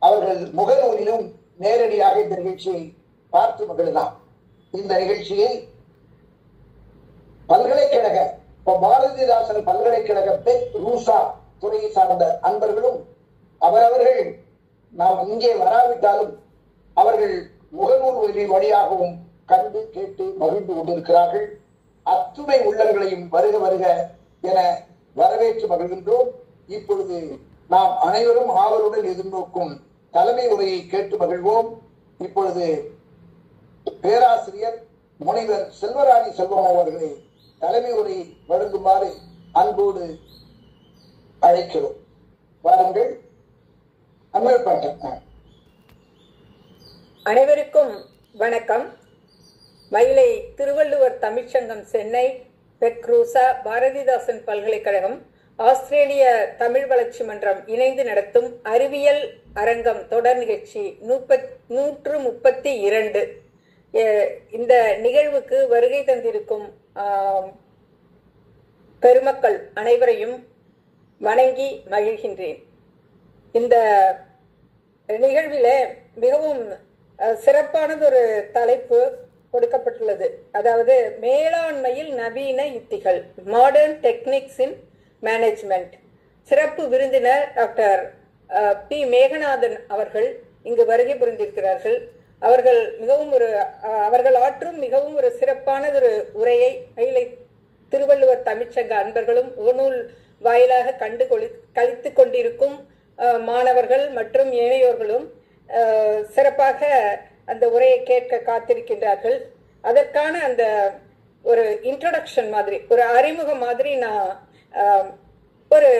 அவர்கள் முகநூலிலும் நேரடியாக இந்த நிகழ்ச்சியை பார்த்து மகிழலாம். இந்த நிகழ்ச்சியை பல்கலைக்கழக பாரதிதாசன் பல்கலைக்கழக பெத் ரூசா துறையை சார்ந்த அன்பர்களும் அவரவர்கள் நாம் இங்கே வராவிட்டாலும் அவர்கள் முகநூல் வழியாகவும் கண்டு கேட்டு மகிழ்ந்து கொண்டிருக்கிறார்கள். அத்துணை உள்ளங்களையும் வருக வருக என வரவேற்று மகிழ்கின்றோம். இப்பொழுது நாம் அனைவரும் ஆவலுடன் எதிர்நோக்கும் தலைமை உரையை கேட்டு மகிழ்வோம். இப்பொழுது பேராசிரியர் முனைவர் செல்வராணி செல்வம் அவர்களை தலைமை உரையை வழங்குமாறு அன்போடு அழைக்கிறோம். வாருங்கள். அனைவருக்கும் வணக்கம். மயிலை திருவள்ளுவர் தமிழ்ச்சங்கம், சென்னை, பெக்ரூசா, பாரதிதாசன் பல்கலைக்கழகம், ஆஸ்திரேலிய தமிழ் வளர்ச்சி மன்றம் இணைந்து நடத்தும் அறிவியல் அரங்கம் தொடர் நிகழ்ச்சி 132. இந்த நிகழ்வுக்கு வருகை தந்திருக்கும் பெருமக்கள் அனைவரையும் வணங்கி மகிழ்கின்றேன். இந்த நிகழ்வில் மிகவும் சிறப்பானதொரு தலைப்பு கொடுக்கப்பட்டுள்ளது. அதாவது மேலாண்மையில் நவீன யுத்திகள், மாடர்ன் டெக்னிக்ஸ் இன் மேனேஜ்மெண்ட். சிறப்பு விருந்தினர் டாக்டர் பி மேகநாதன் அவர்கள் இங்கு வருகை புரிந்திருக்கிறார்கள். அவர்கள் ஆற்றும் மிகவும் ஒரு சிறப்பானதொரு உரையை மயிலை திருவள்ளுவர் தமிழ்ச்சங்க அன்பர்களும் முகநூல் வாயிலாக கழித்து கொண்டிருக்கும் மாணவர்கள் மற்றும் ஏனையோர்களும் சிறப்பாக அந்த உரையை கேட்க காத்திருக்கின்றார்கள். அதற்கான அந்த ஒரு இன்ட்ரோடக்ஷன் மாதிரி, ஒரு அறிமுகம் மாதிரி நான் ஒரு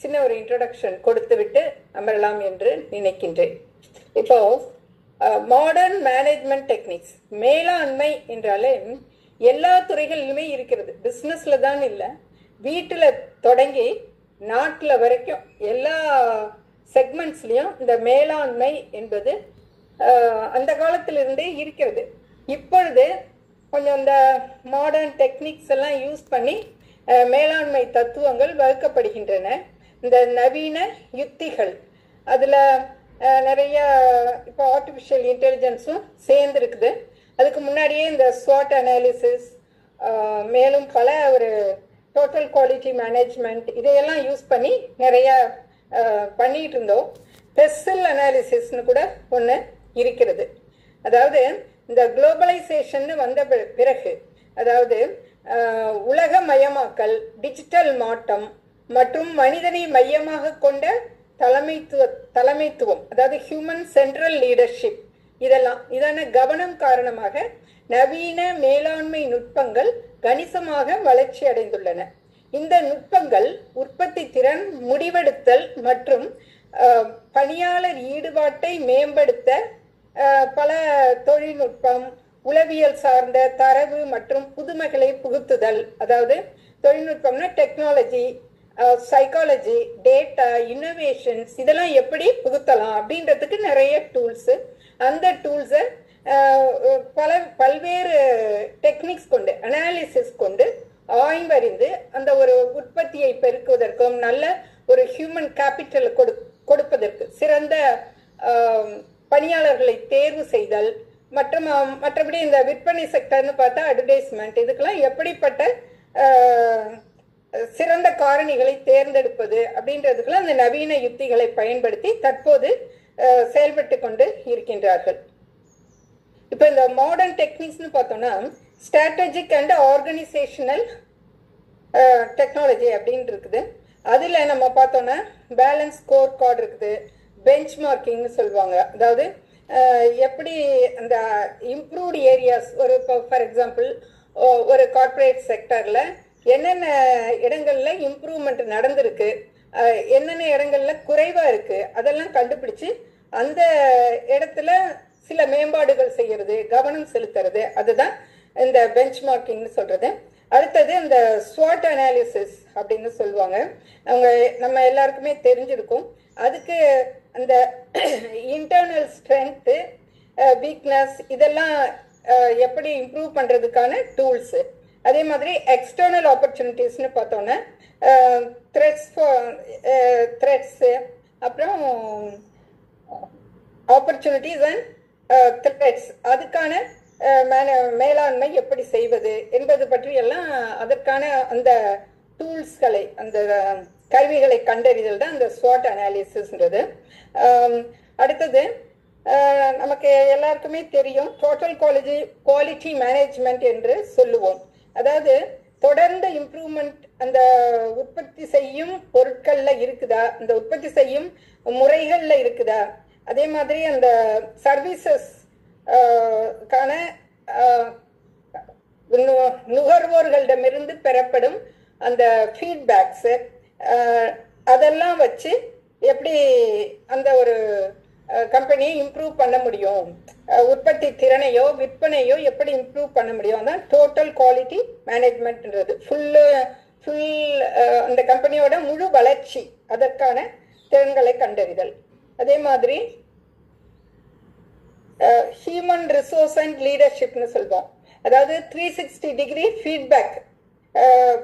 சின்ன ஒரு இன்ட்ரோடக்ஷன் கொடுத்து விட்டு அமரலாம் என்று நினைக்கின்றேன். இப்போ மாடர்ன் மேனேஜ்மெண்ட் டெக்னிக்ஸ், மேலாண்மை என்றாலே எல்லா துறைகளிலுமே இருக்கிறது. பிஸ்னஸ்ல தான் இல்லை, வீட்டில் தொடங்கி நாட்டில் வரைக்கும் எல்லா செக்மெண்ட்ஸ்லையும் இந்த மேலாண்மை என்பது அந்த காலத்திலிருந்தே இருக்கிறது. இப்பொழுது கொஞ்சம் இந்த மாடர்ன் டெக்னிக்ஸ் எல்லாம் யூஸ் பண்ணி மேலாண்மை தத்துவங்கள் வகுக்கப்படுகின்றன. இந்த நவீன யுத்திகள், அதில் நிறைய இப்போ ஆர்டிஃபிஷியல் இன்டெலிஜென்ஸும் சேர்ந்துருக்குது. அதுக்கு முன்னாடியே இந்த ஸ்வாட் அனாலிசிஸ், மேலும் பல ஒரு டோட்டல் குவாலிட்டி மேனேஜ்மெண்ட், இதையெல்லாம் யூஸ் பண்ணி நிறைய பண்ணிட்டு இருந்தோம். பெஸ்ஸல் அனாலிசிஸ்னு கூட ஒன்று இருக்கிறது. அதாவது இந்த குளோபலைசேஷன் வந்த பிறகு, அதாவது உலகமயமாக்கல், டிஜிட்டல் மாற்றம் மற்றும் மனிதனை மையமாக கொண்ட தலைமைத்துவம், அதாவது ஹியூமன் சென்ட்ரல் லீடர்ஷிப், இதன கவனம் காரணமாக நவீன மேலாண்மை நுட்பங்கள் கணிசமாக வளர்ச்சி அடைந்துள்ளன. இந்த நுட்பங்கள் உற்பத்தி திறன், முடிவெடுத்தல் மற்றும் பணியாளர் ஈடுபாட்டை மேம்படுத்த பல தொழில்நுட்பம், உளவியல் சார்ந்த தரவு மற்றும் புதுமைகளை புகுத்துதல், அதாவது தொழில்நுட்பம்னா டெக்னாலஜி, சைக்காலஜி, டேட்டா, இன்னோவேஷன்ஸ், இதெல்லாம் எப்படி புகுத்தலாம் அப்படின்றதுக்கு நிறைய டூல்ஸு. அந்த டூல்ஸை பல்வேறு டெக்னிக்ஸ் கொண்டு, அனாலிசிஸ் கொண்டு ஆய்வறிந்து அந்த ஒரு உற்பத்தியை பெருக்குவதற்கும் நல்ல ஒரு ஹியூமன் கேபிட்டல் கொடுப்பதற்கு, சிறந்த பணியாளர்களை தேர்வு செய்தல் மற்றும் மற்றபடி இந்த விற்பனை செக்டர்னு பார்த்தா அட்வர்டைஸ்மெண்ட், இதுக்கெல்லாம் எப்படிப்பட்ட சிறந்த காரணிகளை தேர்ந்தெடுப்பது அப்படின்றதுக்கெல்லாம் இந்த நவீன யுத்திகளை பயன்படுத்தி தற்போது செயல்பட்டு கொண்டு இருக்கின்றார்கள். இப்போ இந்த மாடர்ன் டெக்னிக்ஸ்னு பார்த்தோம்னா ஸ்ட்ராட்டஜிக் அண்ட் ஆர்கனைசேஷனல் டெக்னாலஜி அப்படின்னு இருக்குது. அதில் நம்ம பார்த்தோன்னா பேலன்ஸ் ஸ்கோர் கார்டு இருக்குது, பெஞ்ச் மார்க்கிங்னு சொல்லுவாங்க. அதாவது எப்படி அந்த இம்ப்ரூவ்டு ஏரியாஸ், ஒரு இப்போ ஃபார் எக்ஸாம்பிள் ஒரு கார்ப்பரேட் செக்டரில் என்னென்ன இடங்கள்ல இம்ப்ரூவ்மெண்ட் நடந்திருக்கு, என்னென்ன இடங்கள்ல குறைவாக இருக்குது, அதெல்லாம் கண்டுபிடிச்சு அந்த இடத்துல சில மேம்பாடுகள் செய்யறது, கவனம் செலுத்துறது, அதுதான் இந்த பெஞ்ச் மார்க்கிங்னு சொல்றது. அடுத்தது இந்த ஸ்வாட் அனாலிசிஸ் அப்படின்னு சொல்லுவாங்க. நம்ம எல்லாருக்குமே தெரிஞ்சிருக்கும். அதுக்கு அந்த இன்டர்னல் ஸ்ட்ரென்த்து, வீக்னஸ், இதெல்லாம் எப்படி இம்ப்ரூவ் பண்ணுறதுக்கான டூல்ஸு. அதே மாதிரி எக்ஸ்டர்னல் ஆப்பர்ச்சுனிட்டிஸ்னு பார்த்தோன்னா த்ரெட்ஸு, அப்புறம் ஆப்பர்ச்சுனிட்டிஸ் அண்ட் த்ரெட்ஸ், அதுக்கான மேலாண்மை எப்படி செய்வது என்பது பற்றி எல்லாம் அதற்கான அந்த டூல்ஸ்களை, அந்த கருவிகளை கண்டறிதல் தான் அந்த ஸ்வாட் அனாலிசிஸ்ன்றது. அடுத்தது நமக்கு எல்லாருக்குமே தெரியும் டோட்டல் குவாலிட்டி மேனேஜ்மெண்ட் என்று சொல்லுவோம். அதாவது தொடர்ந்து இம்ப்ரூவ்மெண்ட் அந்த உற்பத்தி செய்யும் பொருட்கள்ல இருக்குதா, அந்த உற்பத்தி செய்யும் முறைகள்ல இருக்குதா, அதே மாதிரி அந்த சர்வீசஸ் கான நுகர்வோர்களிடமிருந்து பெறப்படும் அந்த ஃபீட்பேக்ஸு அதெல்லாம் வச்சு எப்படி அந்த ஒரு கம்பெனியை இம்ப்ரூவ் பண்ண முடியும், உற்பத்தி திறனையோ விற்பனையோ எப்படி இம்ப்ரூவ் பண்ண முடியும், அதான் டோட்டல் குவாலிட்டி மேனேஜ்மெண்ட்ன்றது. ஃபுல் அந்த கம்பெனியோட முழு வளர்ச்சி, அதற்கான திறன்களை கண்டறிதல். அதே மாதிரி ஹியூமன் ரிசோர்ஸ் அண்ட் லீடர்ஷிப்னு சொல்வோம். அதாவது 360 டிகிரி ஃபீட்பேக்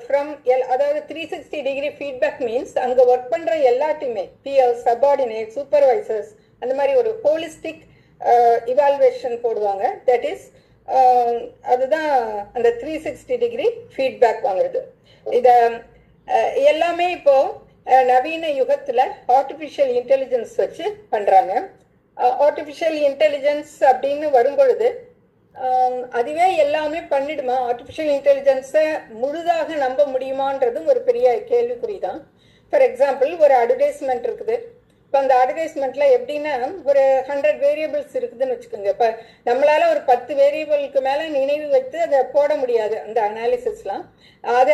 ஃப்ரம் அதாவது 360 டிகிரி ஃபீட்பேக் மீன்ஸ் அங்கே ஒர்க் பண்ணுற எல்லாத்தையுமே பியர்ஸ், சபார்டினேட், சூப்பர்வைசர்ஸ், அந்த மாதிரி ஒரு ஹோலிஸ்டிக் இவால்வேஷன் போடுவாங்க. தட் இஸ் அதுதான் அந்த 360 டிகிரி ஃபீட்பேக் வாங்குறது. இதை எல்லாமே இப்போ நவீன யுகத்தில் ஆர்டிஃபிஷியல் இன்டெலிஜென்ஸ் வச்சு பண்ணுறாங்க. ஆர்டிஃபிஷியல் இன்டெலிஜென்ஸ் அப்படின்னு வரும்பொழுது அதுவே எல்லாமே பண்ணிடுமா, ஆர்டிஃபிஷியல் இன்டெலிஜென்ஸை முழுதாக நம்ப முடியுமான்றதும் ஒரு பெரிய கேள்விக்குறி தான். ஃபார் எக்ஸாம்பிள் ஒரு அட்வர்டைஸ்மெண்ட் இருக்குது. இப்போ அந்த அட்வர்டைஸ்மெண்ட்ல எப்படின்னா ஒரு 100 வேரியபிள்ஸ் இருக்குதுன்னு வச்சுக்கோங்க. இப்போ நம்மளால ஒரு 10 வேரியபிளுக்கு மேலே நினைவு வைத்து அதை போட முடியாது. அந்த அனாலிசிஸ்லாம்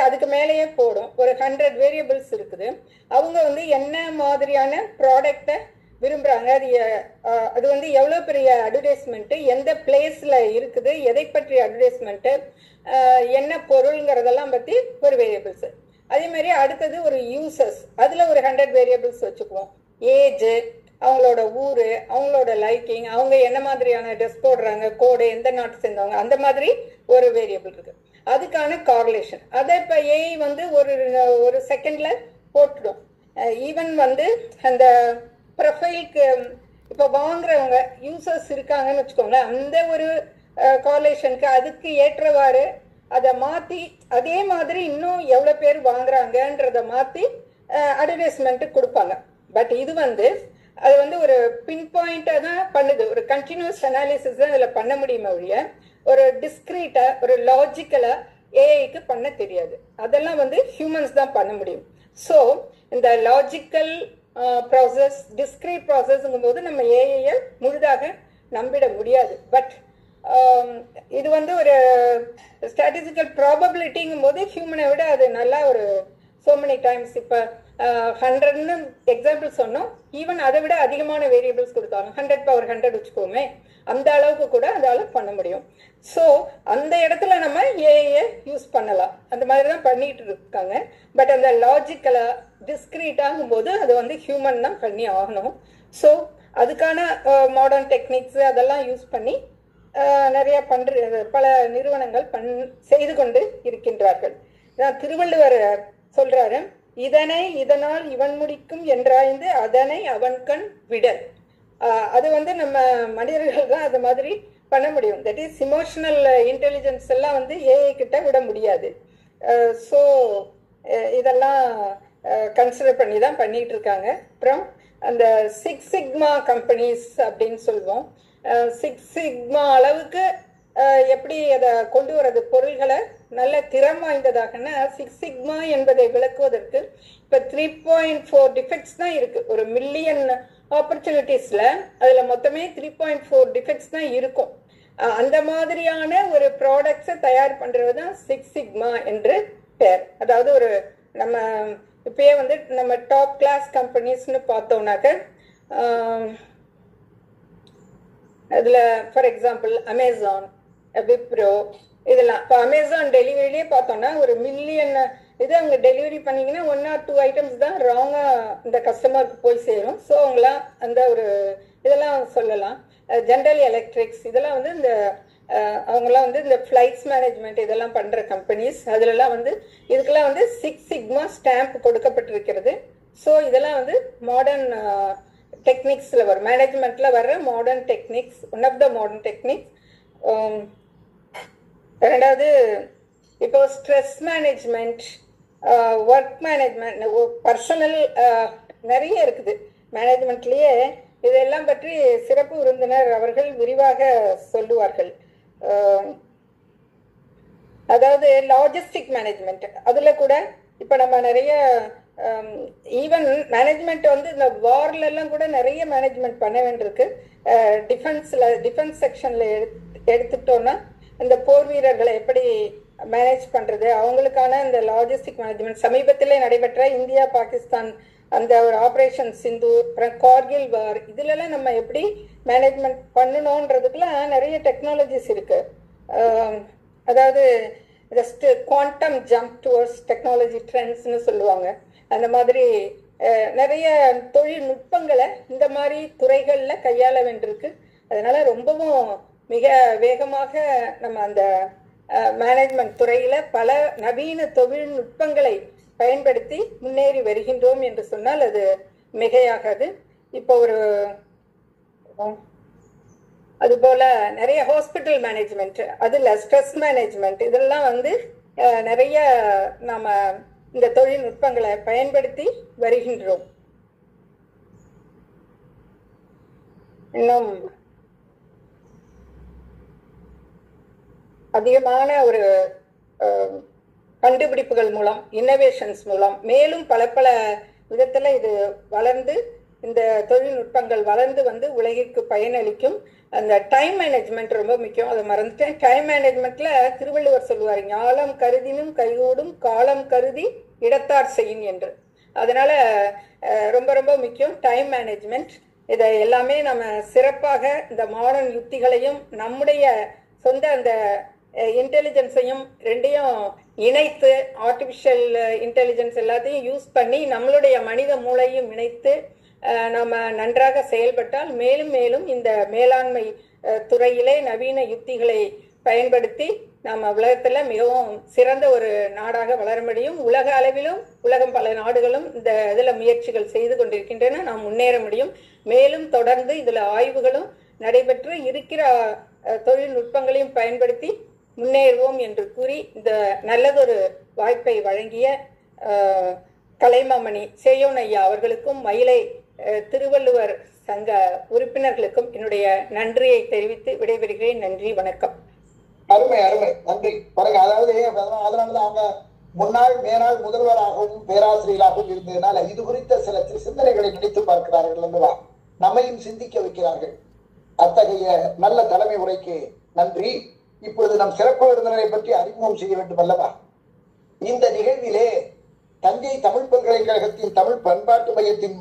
அதுக்கு மேலேயே போடும். ஒரு 100 வேரியபிள்ஸ் இருக்குது. அவங்க வந்து என்ன மாதிரியான ப்ராடக்டை விரும்புகிறாங்க, அது வந்து எவ்வளோ பெரிய அட்வர்டைஸ்மெண்ட்டு, எந்த பிளேஸில் இருக்குது, எதை பற்றிய அட்வர்டைஸ்மெண்ட்டு, என்ன பொருளுங்கிறதெல்லாம் பற்றி ஒரு வேரியபிள்ஸு. அதே மாதிரி அடுத்தது ஒரு யூசர்ஸ், அதில் ஒரு 100 வேரியபிள்ஸ் வச்சுக்குவோம். ஏஜு, அவங்களோட ஊர், அவங்களோட லைக்கிங், அவங்க என்ன மாதிரியான ட்ரெஸ் போடுறாங்க, கோடு, எந்த நாட்டை சேர்ந்தவங்க, அந்த மாதிரி ஒரு வேரியபிள் இருக்குது. அதுக்கான கார்லேஷன் அதை இப்போ ஏஐ வந்து ஒரு செகண்டில் போட்டுடும். ஈவன் வந்து அந்த ப்ரொஃபைலுக்கு இப்போ வாங்குறவங்க யூசர்ஸ் இருக்காங்கன்னு வச்சுக்கோங்களேன், அந்த ஒரு கார்லேஷனுக்கு அதுக்கு ஏற்றவாறு அதை மாற்றி அதே மாதிரி இன்னும் எவ்வளோ பேர் வாங்குறாங்கன்றதை மாற்றி அட்வர்டைஸ்மெண்ட்டு கொடுப்பாங்க. பட் இது வந்து அது வந்து ஒரு பின் பாயிண்டாக தான் பண்ணுது. ஒரு கண்டினியூஸ் அனாலிசிஸ் தான் இதில் பண்ண முடியுமே ஒழிய ஒரு டிஸ்க்ரீட்டாக ஒரு லாஜிக்கலாக ஏஐக்கு பண்ண தெரியாது. அதெல்லாம் வந்து ஹியூமன்ஸ் தான் பண்ண முடியும். ஸோ இந்த லாஜிக்கல் ப்ராசஸ், டிஸ்க்ரீட் ப்ராசஸ்ங்கும் போது நம்ம ஏஐயை முழுதாக நம்பிட முடியாது. பட் இது வந்து ஒரு ஸ்டாட்டிஸ்டிக்கல் ப்ராபபிலிட்டிங்கும் போது ஹியூமனை விட அது நல்லா ஒரு so many times. இப்போ 100ன்னு எக்ஸாம்பிள் சொன்னோம், ஈவன் அதை விட அதிகமான வேரியபிள்ஸ் கொடுத்தாங்க, 100 வச்சுக்கோமே, அந்த அளவுக்கு கூட அதால் பண்ண முடியும். ஸோ அந்த இடத்துல நம்ம ஏஐயை யூஸ் பண்ணலாம். அந்த மாதிரி தான் பண்ணிட்டு இருக்காங்க. பட் அந்த லாஜிக்கலாக டிஸ்க்ரீட்டாகும் போது அது வந்து ஹியூமன் தான் பண்ணி ஆகணும். ஸோ அதுக்கான மாடர்ன் டெக்னிக்ஸ் அதெல்லாம் யூஸ் பண்ணி நிறைய பல நிறுவனங்கள் செய்து கொண்டு இருக்கின்றார்கள். திருவள்ளுவர் சொல்றாரு, இதனால் இவன் முடிக்கும் என்றாய்ந்து அதனை அவன் கண் விடல். அது வந்து நம்ம மனிதர்கள் தான் அது மாதிரி பண்ண முடியும். தட் இஸ் இமோஷனல் இன்டெலிஜென்ஸ் எல்லாம் வந்து ஏஐ கிட்ட விட முடியாது. ஸோ இதெல்லாம் கன்சிடர் பண்ணி தான் பண்ணிட்டு இருக்காங்க. அப்புறம் அந்த 6 சிக்மா கம்பெனிஸ் அப்படின்னு சொல்லுவோம். 6 சிக்மா அளவுக்கு எப்படி அதை கொண்டு வரது, பொருள்களை நல்ல திறம் வாய்ந்ததாகனா 6 சிக்மா என்பதை விளக்குவதற்கு இப்போ 3.4 டிஃபெக்ட்ஸ் தான் இருக்கு. ஒரு மில்லியன் ஆப்பர்ச்சுனிட்டிஸ்ல அதுல மொத்தமே 3.4 டிஃபெக்ட்ஸ் தான் இருக்கும். அந்த மாதிரியான ஒரு ப்ராடக்ட்ஸை தயார் பண்றது தான் 6 சிக்மா என்று பேர். அதாவது ஒரு நம்ம இப்பயே வந்து நம்ம டாப் கிளாஸ் கம்பெனிஸ்னு பார்த்தோம்னாக்க அதுல ஃபார் எக்ஸாம்பிள் அமேசான், விப்ரோ, இதெல்லாம். இப்போ அமேசான் டெலிவரியிலே பார்த்தோம்னா ஒரு மில்லியன் இது அவங்க டெலிவரி பண்ணிங்கன்னா 1 or 2 ஐட்டம்ஸ் தான் ராங்காக இந்த கஸ்டமருக்கு போய் சேரும். ஸோ அவங்களாம் அந்த ஒரு இதெல்லாம் சொல்லலாம். ஜென்ரல் எலக்ட்ரிக்ஸ் இதெல்லாம் வந்து இந்த அவங்களாம் வந்து இந்த ஃப்ளைட்ஸ் மேனேஜ்மெண்ட் இதெல்லாம் பண்ணுற கம்பெனிஸ். அதுலலாம் வந்து இதுக்கெல்லாம் வந்து 6 சிக்மா ஸ்டாம்ப் கொடுக்கப்பட்டிருக்கிறது. ஸோ இதெல்லாம் வந்து மாடர்ன் டெக்னிக்ஸ்ல வரும், மேனேஜ்மெண்ட்ல வர்ற modern techniques, one of the modern techniques. ரெண்டாவது இப்போ stress management, work management, personal நிறைய இருக்குது மேனேஜ்மெண்ட்லயே. இதெல்லாம் பற்றி சிறப்பு விருந்தினர் அவர்கள் விரிவாக சொல்லுவார்கள். அதாவது லாஜிஸ்டிக் மேனேஜ்மெண்ட், அதுல கூட இப்ப நம்ம நிறைய ஈவன் மேனேஜ்மெண்ட் வந்து இந்த வார்ல எல்லாம் கூட நிறைய மேனேஜ்மெண்ட் பண்ண வேண்டியிருக்கு. டிஃபென்ஸ் செக்ஷன்ல எடுத்துட்டோம்னா இந்த போர் வீரர்களை எப்படி மேனேஜ் பண்றது, அவங்களுக்கான இந்த லாஜிஸ்டிக் மேனேஜ்மெண்ட். சமீபத்திலே நடைபெற்ற இந்தியா பாகிஸ்தான் அந்த ஒரு ஆப்ரேஷன் சிந்து, அப்புறம் கார்கில் வார், இதுலலாம் நம்ம எப்படி மேனேஜ்மெண்ட் பண்ணணுன்றதுக்குலாம் நிறைய டெக்னாலஜிஸ் இருக்கு. அதாவது just quantum jump towards technology ட்ரெண்ட்ஸ்னு சொல்லுவாங்க. அந்த மாதிரி நிறைய தொழில்நுட்பங்களை இந்த மாதிரி துறைகள்ல கையாள வேண்டியிருக்கு. அதனால ரொம்பவும் மிக வேகமாக நம்ம அந்த மேனேஜ்மெண்ட் துறையில பல நவீன தொழில்நுட்பங்களை பயன்படுத்தி முன்னேறி வருகின்றோம் என்று சொன்னால் அது மிகையாகாது. இப்போ ஒரு அதுபோல நிறைய ஹாஸ்பிட்டல் மேனேஜ்மெண்ட், அதுல ஸ்ட்ரெஸ் மேனேஜ்மெண்ட், இதெல்லாம் வந்து நிறைய நாம இந்த தொழில்நுட்பங்களை பயன்படுத்தி வருகின்றோம். இன்னும் அதிகமான ஒரு கண்டுபிடிப்புகள் மூலம், இன்னோவேஷன்ஸ் மூலம் மேலும் பல பல விதத்துல இது வளர்ந்து, இந்த தொழில்நுட்பங்கள் வளர்ந்து வந்து உலகிற்கு பயனளிக்கும். அந்த டைம் மேனேஜ்மெண்ட் ரொம்ப முக்கியம், அதை மறந்துட்டேன். டைம் மேனேஜ்மெண்ட்ல திருவள்ளுவர் சொல்லுவார், ஞாலம் கருதினும் கைகூடும், காலம் கருதி இடத்தார் செய்யும் என்று. அதனால ரொம்ப ரொம்ப முக்கியம் டைம் மேனேஜ்மெண்ட். இதை எல்லாமே நம்ம சிறப்பாக இந்த மாடர்ன் யுக்திகளையும் நம்முடைய சொந்த அந்த இன்டெலிஜென்ஸையும் ரெண்டையும் இணைத்து, ஆர்டிஃபிஷியல் இன்டெலிஜென்ஸ் எல்லாத்தையும் யூஸ் பண்ணி நம்மளுடைய மனித மூளையும் இணைத்து நம்ம நன்றாக செயல்பட்டால் மேலும் மேலும் இந்த மேலாண்மை துறையிலே நவீன யுக்திகளை பயன்படுத்தி நம்ம உலகத்துல மிகவும் சிறந்த ஒரு நாடாக வளர முடியும். உலக அளவிலும் உலகம் பல நாடுகளும் இந்த இதுல முயற்சிகள் செய்து கொண்டிருக்கின்றன, நாம் முன்னேற முடியும். மேலும் தொடர்ந்து இதுல ஆய்வுகளும் நடைபெற்று இருக்கிற தொழில்நுட்பங்களையும் பயன்படுத்தி முன்னேறுவோம் என்று கூறி இந்த நல்லதொரு வாய்ப்பை வழங்கிய கலைமாமணி சேயோன் ஐயா அவர்களுக்கும் மயிலை திருவள்ளுவர் சங்க உறுப்பினர்களுக்கும் என்னுடைய நன்றியை தெரிவித்து விடைபெறுகிறேன். நன்றி, வணக்கம். அருமை அருமை, நன்றி. பாருங்க, அதாவது அதனாலதான் அவங்க முன்னாள் மேனாள் முதல்வராகவும் பேராசிரியராகவும் இருந்ததுனால இது குறித்த சில சிந்தனைகளை நினைத்து பார்க்கிறார்கள் அல்லவா, நம்மையும் சிந்திக்க வைக்கிறார்கள். அத்தகைய நல்ல தலைமை உரைக்கு நன்றி. இப்பொழுது நம் சிறப்பு விருந்தினரை பற்றி அறிமுகம் செய்ய வேண்டும் அல்லவா. இந்த நிகழ்விலே தஞ்சை தமிழ் பல்கலைக்கழகத்தின் தமிழ் பண்பாட்டு மையத்தின்